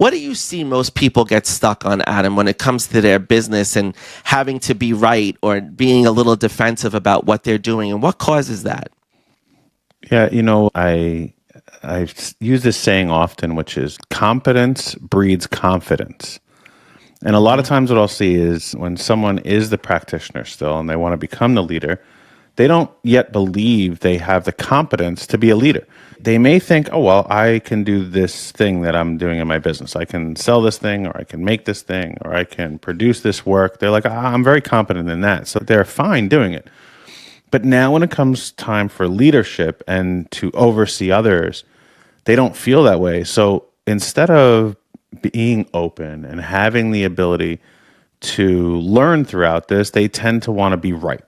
What do you see most people get stuck on, Adam, when it comes to their business and having to be right or being a little defensive about what they're doing? And what causes that? Yeah, I use this saying often, which is competence breeds confidence. And a lot of times what I'll see is when someone is the practitioner still and they want to become the leader, they don't yet believe they have the competence to be a leader. They may think, oh, well, I can do this thing that I'm doing in my business. I can sell this thing, or I can make this thing, or I can produce this work. They're like, I'm very competent in that. So they're fine doing it. But now when it comes time for leadership and to oversee others, they don't feel that way. So instead of being open and having the ability to learn throughout this, they tend to want to be right.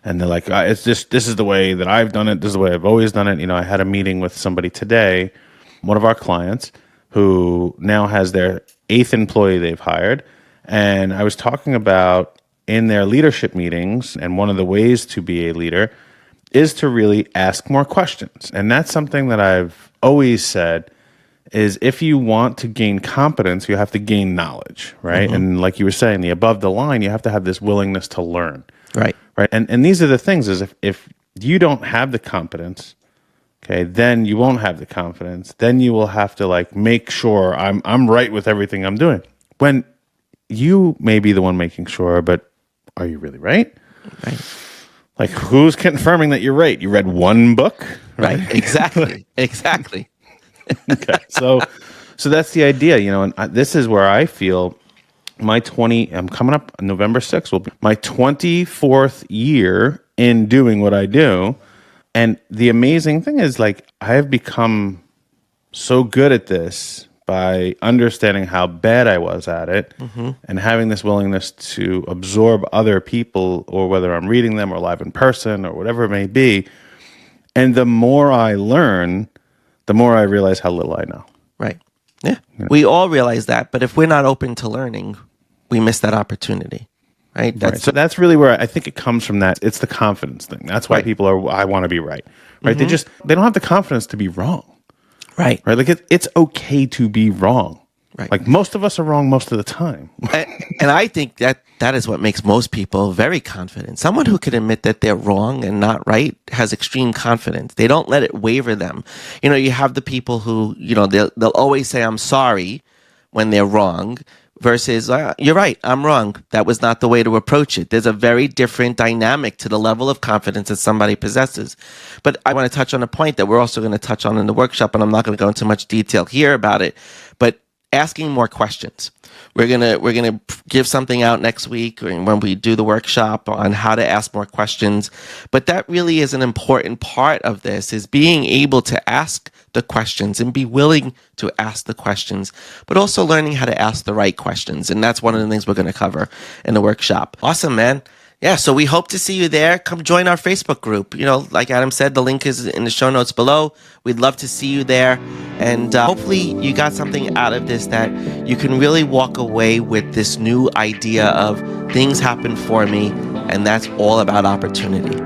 And they're like, it's just, this is the way that I've done it. This is the way I've always done it. I had a meeting with somebody today, one of our clients, who now has their 8th employee they've hired. And I was talking about in their leadership meetings, and one of the ways to be a leader is to really ask more questions. And that's something that I've always said is if you want to gain competence, you have to gain knowledge, right? Mm-hmm. And like you were saying, the above the line, you have to have this willingness to learn. Right. Right. And these are the things is if you don't have the competence, okay, then you won't have the confidence. Then you will have to make sure I'm right with everything I'm doing. When you may be the one making sure, but are you really right? Right. Like who's confirming that you're right? You read one book? Right. Exactly. Exactly. Okay. So that's the idea, and this is where I feel I'm coming up November 6th, will be my 24th year in doing what I do. And the amazing thing is I have become so good at this by understanding how bad I was at it and having this willingness to absorb other people, or whether I'm reading them or live in person or whatever it may be. And the more I learn, the more I realize how little I know. Right. Yeah. We all realize that, but if we're not open to learning, we miss that opportunity, right? So that's really where I think it comes from. That it's the confidence thing. That's why people are, I want to be right, right? They don't have the confidence to be wrong, right? Right? It's okay to be wrong, right? Most of us are wrong most of the time. And I think that is what makes most people very confident. Someone who can admit that they're wrong and not right has extreme confidence. They don't let it waver them. You have the people who, they'll always say, I'm sorry when they're wrong. Versus, you're right, I'm wrong. That was not the way to approach it. There's a very different dynamic to the level of confidence that somebody possesses. But I want to touch on a point that we're also going to touch on in the workshop, and I'm not going to go into much detail here about it, but asking more questions. We're gonna give something out next week when we do the workshop on how to ask more questions. But that really is an important part of this, is being able to ask the questions and be willing to ask the questions, but also learning how to ask the right questions. And that's one of the things we're going to cover in the workshop. Awesome, man. Yeah, so we hope to see you there. Come join our Facebook group. Like Adam said, the link is in the show notes below. We'd love to see you there. And hopefully you got something out of this that you can really walk away with this new idea of things happen for me, and that's all about opportunity.